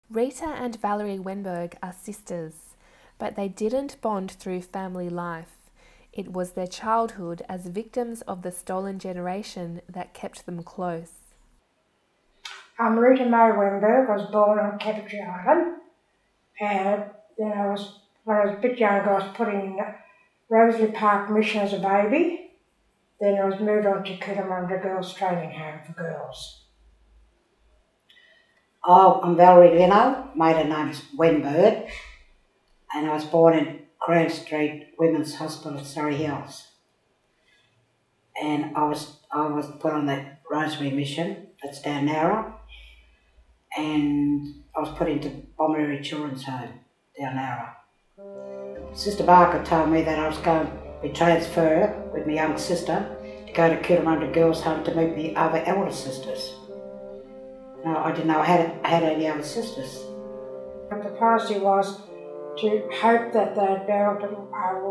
Rita and Valerie Wenberg are sisters, but they didn't bond through family life. It was their childhood as victims of the stolen generation that kept them close. Rita Mae Wenberg was born on Cavity Island, and then when I was a bit younger, I was put in Rosalie Park Mission as a baby. Then I was moved on to Cootamundra Girls Training Home for girls. Oh, I'm Valerie Leno, maiden name is Wenberg, and I was born in Crown Street Women's Hospital, Surrey Hills. And I was put on the Rosemary Mission, that's down Nowra, and I was put into Bomariri Children's Home, down Nowra. Sister Barker told me that I was going to be transferred with my young sister to go to Cootamundra Girls Home to meet the other elder sisters. No, I didn't know I had any other sisters. The policy was to hope that they'd be able to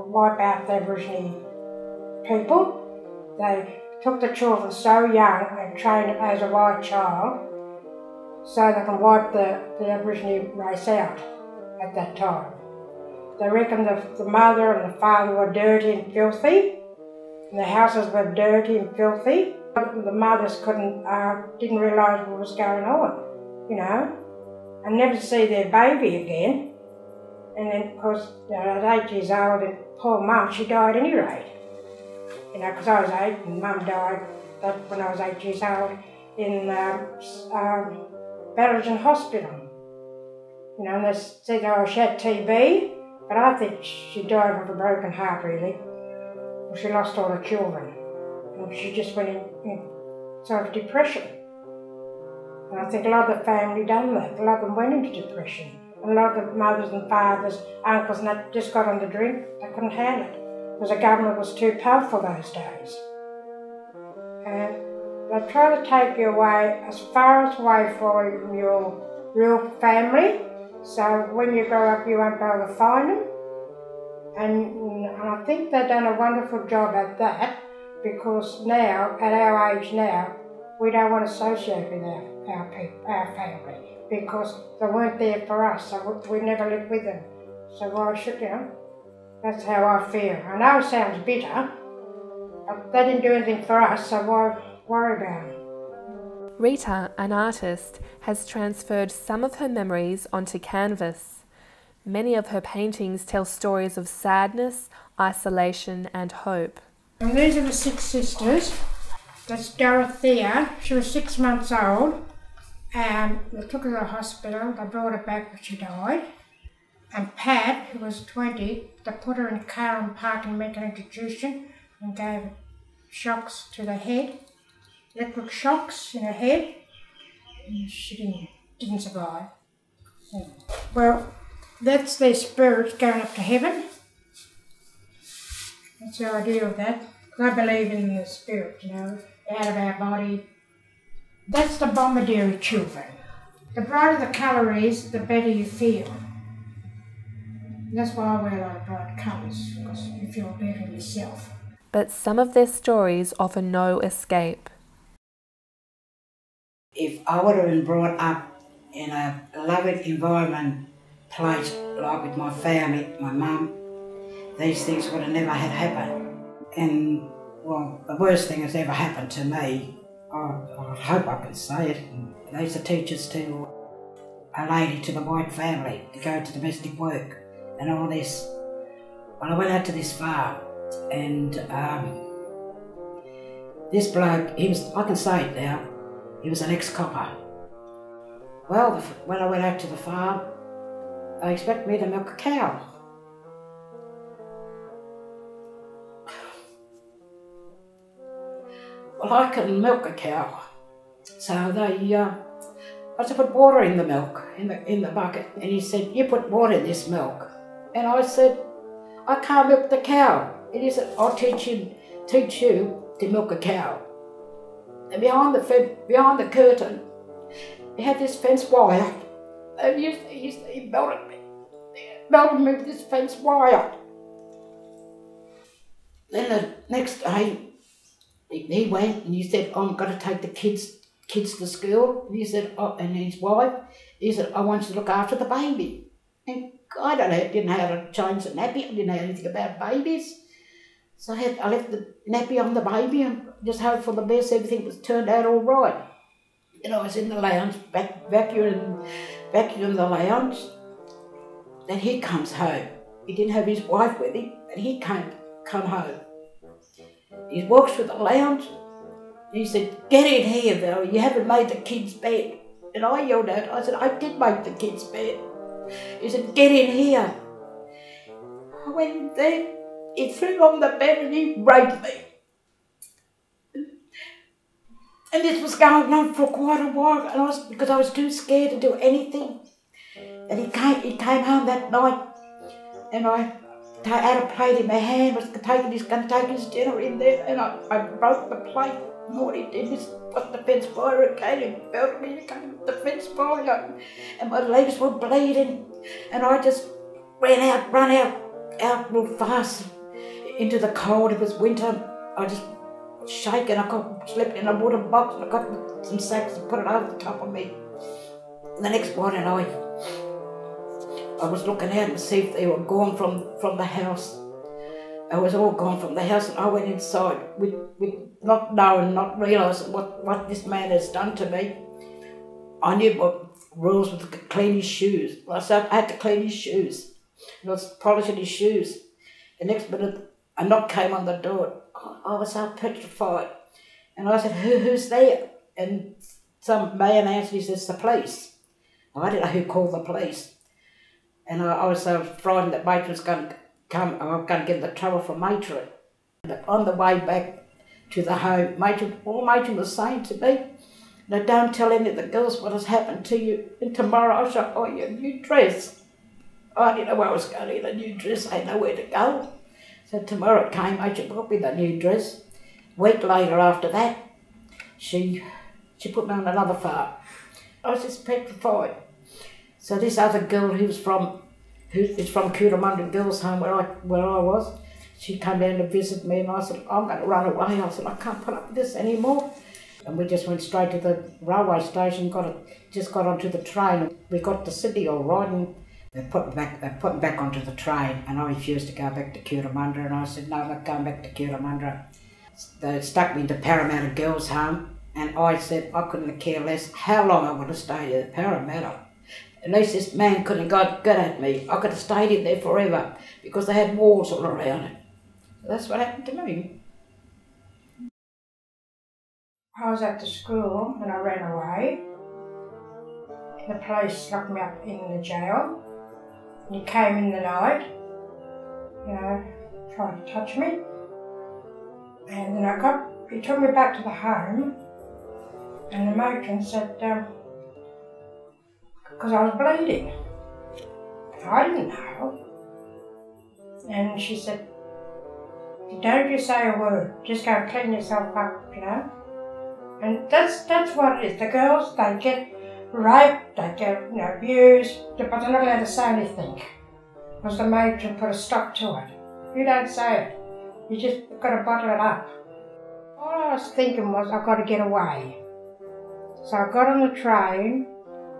wipe out the Aboriginal people. They took the children so young and trained them as a white child so they can wipe the Aboriginal race out at that time. They reckoned the mother and the father were dirty and filthy, and the houses were dirty and filthy. The mothers didn't realise what was going on, you know, and never see their baby again. And then, of course, at 8 years old, and poor mum, she died anyway. You know, because I was 8 and mum died when I was 8 years old in Aboriginal Hospital. You know, and they said, oh, she had TB, but I think she died with a broken heart, really. She lost all her children. And she just went in sort of depression. And I think a lot of the family done that. A lot of them went into depression. And a lot of the mothers and fathers, uncles and that just got on the drink. They couldn't handle it because the government was too powerful those days. And they try to take you away as far away from your real family. So when you grow up, you won't be able to find them. And I think they've done a wonderful job at that. Because now, at our age now, we don't want to associate with our family because they weren't there for us, so we never lived with them. So why should, you know, that's how I feel. I know it sounds bitter, but they didn't do anything for us, so why worry about it? Rita, an artist, has transferred some of her memories onto canvas. Many of her paintings tell stories of sadness, isolation and hope. And these are the 6 sisters. That's Dorothea. She was 6 months old. And they took her to the hospital. They brought her back, but she died. And Pat, who was 20, they put her in Carrum Park in mental institution and gave her shocks to the head, electric shocks in her head. And she didn't survive. Well, that's their spirits going up to heaven. That's the idea of that. Because I believe in the spirit, you know, out of our body. That's the Bomariri children. The brighter the colour is, the better you feel. And that's why I wear a lot of bright colours, because you feel better in yourself. But some of their stories offer no escape. If I would have been brought up in a loving environment, place like with my family, my mum, these things would have never had happened. And, well, the worst thing that's ever happened to me, I hope I can say it, they used to teach us to a lady to the white family to go to domestic work and all this. Well, I went out to this farm and this bloke, I can say it now, he was an ex-copper. Well, when I went out to the farm, they expected me to milk a cow. Well, I couldn't milk a cow, so they, I had to put water in the milk, in the bucket, and he said, you put water in this milk. And I said, I can't milk the cow. And he said, I'll teach you to milk a cow. And behind the curtain, he had this fence wire, and he belted me with this fence wire. Then the next day, he went and he said, I'm going to take the kids to school. And he said, oh, and his wife, He said, I want you to look after the baby. And I didn't know how to change the nappy. I didn't know anything about babies. So I left the nappy on the baby and just hoped for the best. Everything was turned out all right. And I was in the lounge, vacuuming the lounge. Then he comes home. He didn't have his wife with him, and he come home. He walks through the lounge. He said, get in here, Val, you haven't made the kids' bed. And I yelled out, I said, I did make the kids' bed. He said, get in here. I went in there, he threw on the bed and he raped me. And this was going on for quite a while, and because I was too scared to do anything. And he came home that night, and I had a plate in my hand, was going to take his dinner in there, and I broke the plate. And what he did is put the fence fire again, and belted me again with the fence fire, and my legs were bleeding, and I just ran out real fast into the cold. It was winter. I just shaken. I slept in a wooden box, and I got some sacks and put it over the top of me. And the next morning I was looking out to see if they were gone from the house. I was all gone from the house, and I went inside with not knowing, not realising what this man has done to me. I knew what rules were to clean his shoes. I had to clean his shoes. I was polishing his shoes. The next minute, a knock came on the door. I was so petrified. And I said, who's there? And some man answered, he says, the police. I didn't know who called the police. And I was so frightened that Matron was going to come, I was going to get into trouble for Matron. On the way back to the home, all Matron was saying to me, now don't tell any of the girls what has happened to you, and tomorrow I shall buy you a new dress. I didn't know where I was going to get a new dress, I didn't know where to go. So tomorrow it came, Matron bought me the new dress. A week later after that, she put me on another farm. I was just petrified. So this other girl who's from Cootamundra Girls' Home where I was, she came down to visit me, and I said, I'm going to run away. I said, I can't put up with this anymore. And we just went straight to the railway station, just got onto the train. We got to Sydney all right, and they put me back onto the train, and I refused to go back to Cootamundra, and I said, no, I'm not going back to Cootamundra. They stuck me into Parramatta Girls' Home, and I said I couldn't care less how long I would have stayed at Parramatta. At least this man couldn't get at me. I could have stayed in there forever because they had walls all around it. So that's what happened to me. I was at the school and I ran away. The police locked me up in the jail. And he came in the night, tried to touch me. And then he took me back to the home, and the matron said, because I was bleeding. I didn't know. And she said, don't you say a word, just go clean yourself up, And that's what it is. The girls, they get raped, they get abused, but they're not allowed to say anything. Because the matron put a stop to it. You don't say it. You just got to bottle it up. All I was thinking was, I've got to get away. So I got on the train,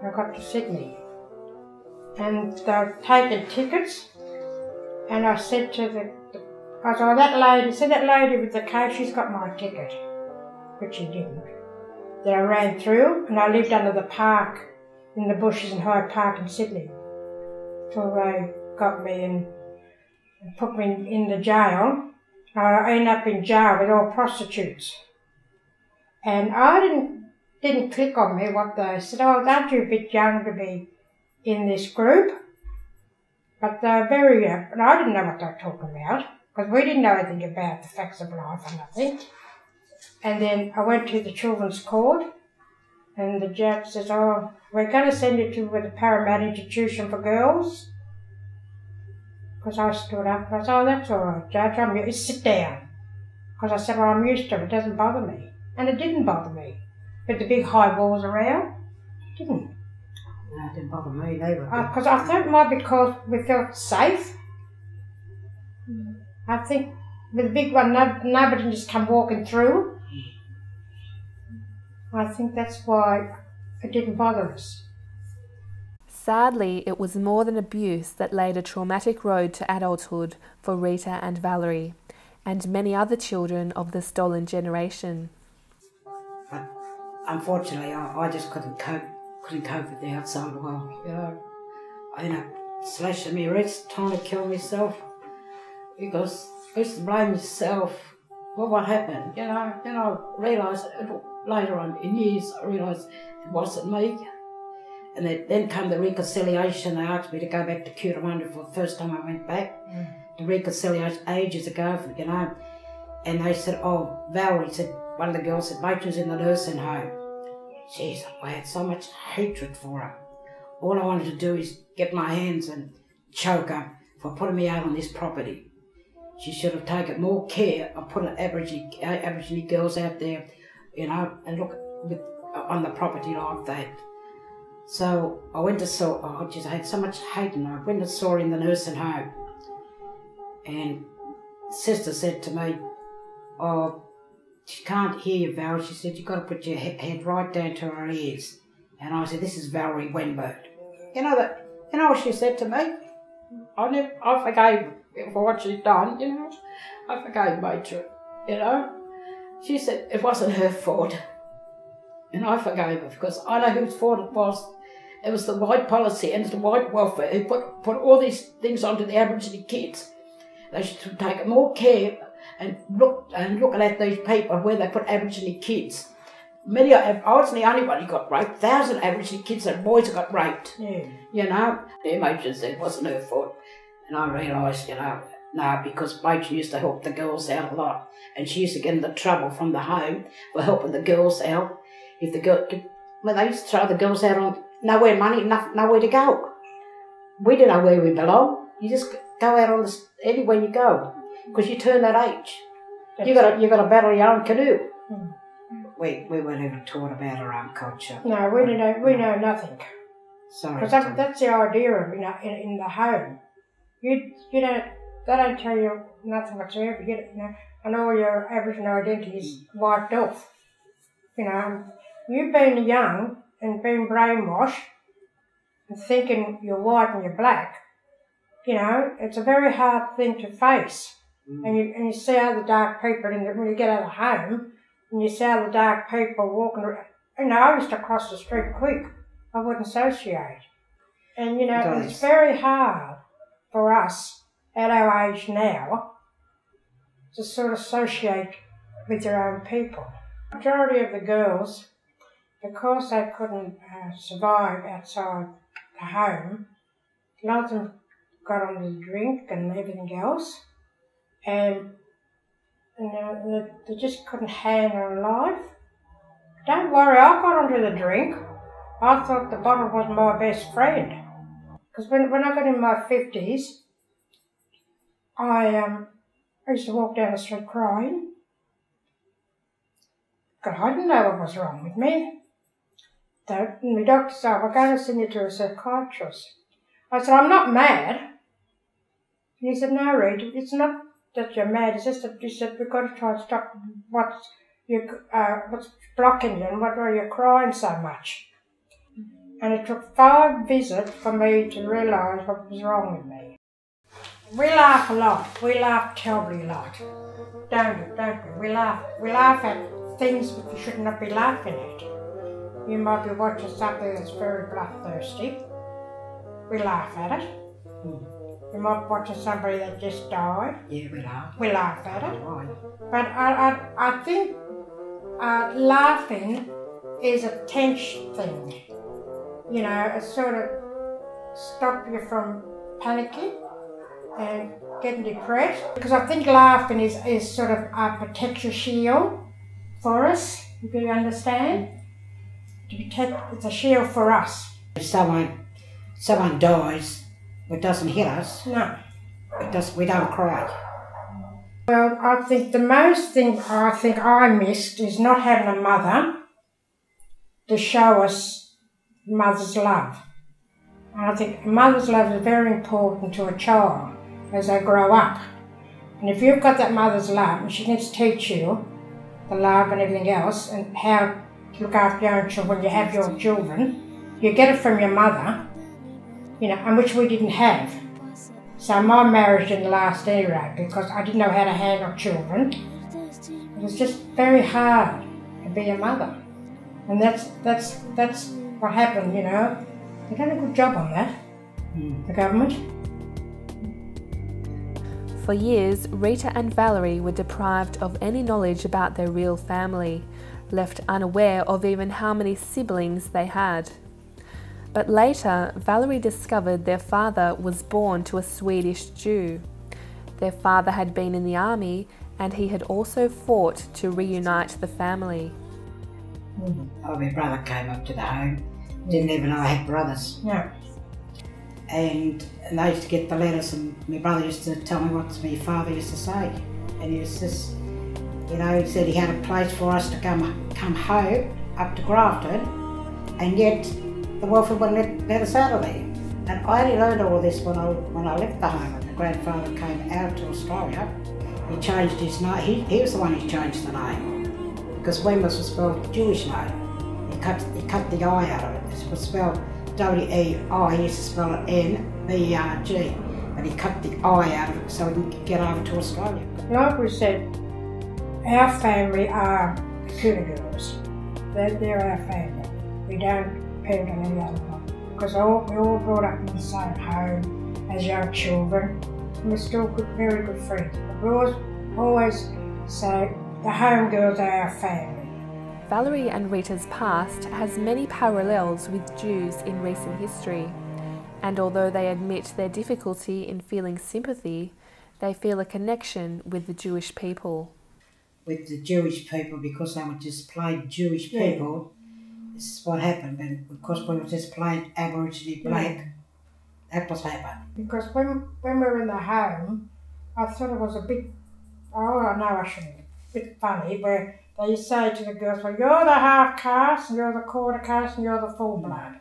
I got to Sydney, and they were taking tickets, and I said to that lady with the case, she's got my ticket, but she didn't. Then I ran through, and I lived under the park, in the bushes in Hyde Park in Sydney, till they got me and put me in the jail. I ended up in jail with all prostitutes, and I didn't click on me what they said. Oh, aren't you a bit young to be in this group? But they're very, and I didn't know what they were talking about, because we didn't know anything about the facts of life or nothing. And then I went to the children's court, and the judge says, oh, we're going to send you to the Parramatta Institution for Girls. Because I stood up, and I said, oh, that's all right, Judge, I'm used to sit down. Because I said, well, I'm used to it, it doesn't bother me. And it didn't bother me. But the big high walls around, it didn't. No, it didn't bother me neither. Because I thought it might be because we felt safe. I think with the big one, nobody can just come walking through. I think that's why it didn't bother us. Sadly, it was more than abuse that laid a traumatic road to adulthood for Rita and Valerie, and many other children of the stolen generation. But unfortunately, I just couldn't cope with the outside world. I ended up slashing my wrist, trying to kill myself, because I used to blame myself. Well, what happened? Then I realised later on in years, I realised it wasn't me. And then came the reconciliation. They asked me to go back to Cootamundra for the first time I went back. The reconciliation ages ago, and they said, oh, Valerie said, one of the girls said, Matron's in the nursing home. Jeez, I had so much hatred for her. All I wanted to do is get my hands and choke her for putting me out on this property. She should have taken more care of putting Aboriginal girls out there, and look on the property like that. So I went to saw, I had so much hate, and I went and saw her in the nursing home. And sister said to me, oh, she can't hear you, Val. She said, you've got to put your head right down to her ears. And I said, this is Valerie Wenberg. You know what she said to me? I forgave her for what she'd done, I forgave Matron, She said it wasn't her fault. And I forgave her because I know whose fault it was. It was the white policy and the white welfare who put all these things onto the Aboriginal kids. They should take more care and looking at these people where they put Aboriginal kids. I wasn't the only one who got raped. 1,000 Aboriginal kids and boys got raped. Yeah. The Matron said it wasn't her fault. And I realised, no, because Matron used to help the girls out a lot. And she used to get into trouble from the home for helping the girls out. When they used to throw the girls out on nowhere money, nowhere to go. We didn't know where we belong. You just go out on anywhere you go, because you turn that age. You got to battle your own canoe. We weren't even taught about our own culture. No, we know nothing. Sorry. Because that's the idea of in the home. They don't tell you nothing whatsoever. And all your Aboriginal identity is wiped off. You've been young and been brainwashed and thinking you're white and you're black. It's a very hard thing to face. And you see other dark people when you get out of home, and you see other dark people walking around. I used to cross the street quick. I wouldn't associate. And it's very hard for us at our age now to sort of associate with your own people. The majority of the girls, because they couldn't survive outside the home, a lot of them got on the drink and everything else, and they just couldn't handle life. Don't worry, I got onto the drink. I thought the bottle was my best friend. Because when I got in my 50s, I used to walk down the street crying. Because I didn't know what was wrong with me. My doctor said, we're going to send you to a psychiatrist. I said, I'm not mad. And he said, no, Reed, it's not that you're mad, it's just that you said, we've got to try and stop what's blocking you and why you're crying so much. And it took 5 visits for me to realise what was wrong with me. We laugh a lot. We laugh terribly a lot. Don't we? We laugh at things that we should not be laughing at. You might be watching something that's very bloodthirsty. We laugh at it. You might be watching somebody that just died. Yeah, we laugh. We laugh at it. Right. But I think laughing is a tense thing. It sort of stops you from panicking and getting depressed. Because I think laughing is sort of a protection shield for us, if you understand. It's a shield for us. If someone dies, it doesn't hit us. No. We don't cry. Well, I think the most thing I missed is not having a mother to show us mother's love. And I think mother's love is very important to a child as they grow up. And if you've got that mother's love, and she needs to teach you the love and everything else, and how to look after your own children when you have your children, you get it from your mother, you know, and which we didn't have. So my marriage didn't last anyway because I didn't know how to handle children. It was just very hard to be a mother. And that's what happened, you know. They've done a good job on that, the government. For years, Rita and Valerie were deprived of any knowledge about their real family, left unaware of even how many siblings they had. But later, Valerie discovered their father was born to a Swedish Jew. Their father had been in the army and he had also fought to reunite the family. Oh, my brother came up to the home. Didn't even know I had brothers. Yeah. And they used to get the letters, and my brother used to tell me what my father used to say. And he was just, you know, he said he had a place for us to come home up to Grafton, and yet the welfare wouldn't let us out of there. And I only learned all this when I left the home, and the grandfather came out to Australia. He changed his name. He was the one who changed the name, because Wemers was spelled a Jewish name. He cut the I out of it. It was spelled W-E-I, he used to spell it N-B-E-R-G, but he cut the I out of it so he could get over to Australia. Like we said, our family are the Cooter girls. They're our family. We don't depend on any other one. Because we're all brought up in the same home as young children, and we're still very good friends. But we always say the home girls are our family. Valerie and Rita's past has many parallels with Jews in recent history, and although they admit their difficulty in feeling sympathy, they feel a connection with the Jewish people. With the Jewish people, because they were just plain Jewish people, this is what happened. And because we were just plain Aboriginal black, that was happened. Because when we were in the home, I thought it was a bit, I know I shouldn't, a bit funny, where they used to say to the girls, well, you're the half caste, and you're the quarter caste, and you're the full blood.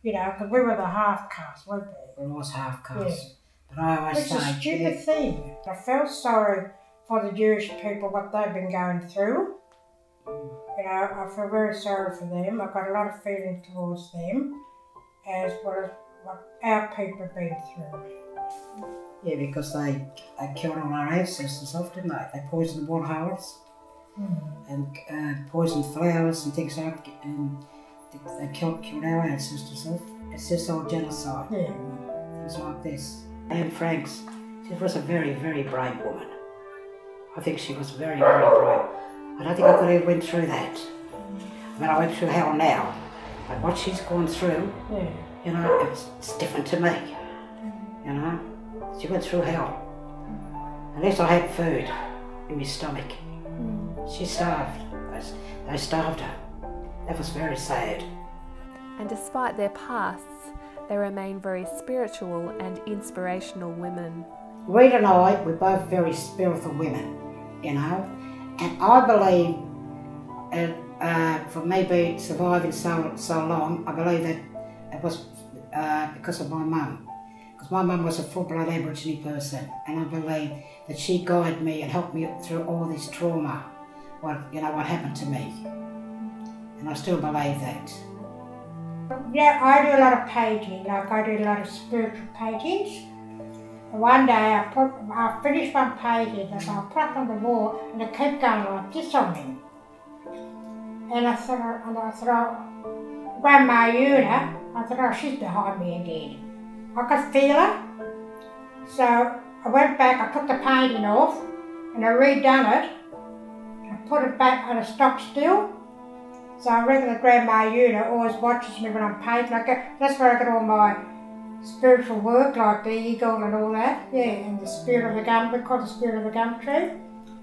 You know, because we were the half caste, weren't we? We was half caste. Yeah. But I always Which is say, a stupid thing. I felt sorry for the Jewish people, what they've been going through. You know, I feel very sorry for them. I've got a lot of feelings towards them, as well as what our people have been through. Yeah, because they killed all our ancestors off, didn't they? They poisoned the waterholes and poisoned flowers and things like that, and they killed our ancestors off. It's just all genocide. Yeah. Things like this. Anne Franks, she was a very, very brave woman. I think she was very, very brave. I don't think I could have went through that. I mean, I went through hell now, but what she's gone through, you know, it's different to me. You know, she went through hell. At least I had food in my stomach. She starved. They starved her. That was very sad. And despite their pasts, they remain very spiritual and inspirational women. Rita and I, we're both very spiritual women, you know, and I believe, for me surviving so long, I believe that it was because of my mum. Because my mum was a full-blood Aboriginal person, and I believe that she guided me and helped me through all this trauma, what happened to me. And I still believe that. Yeah, I do a lot of painting, like I do a lot of spiritual paintings. And one day I finished one painting and I put it on the wall and it kept going like this on me. And I thought, Grandma Una, I thought, oh, she's behind me again. I could feel her. So I went back, I took the painting off and I redone it. I put it back and it stopped still. So I reckon that Grandma Una always watches me when I'm painting. That's where I get all my spiritual work, like the eagle and all that. Yeah, and the spirit of the gum, we call it the spirit of the gum tree.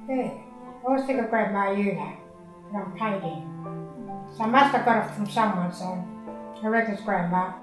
Yeah, I always think of Grandma Una when I'm painting. So I must have got it from someone, so I reckon it's Grandma.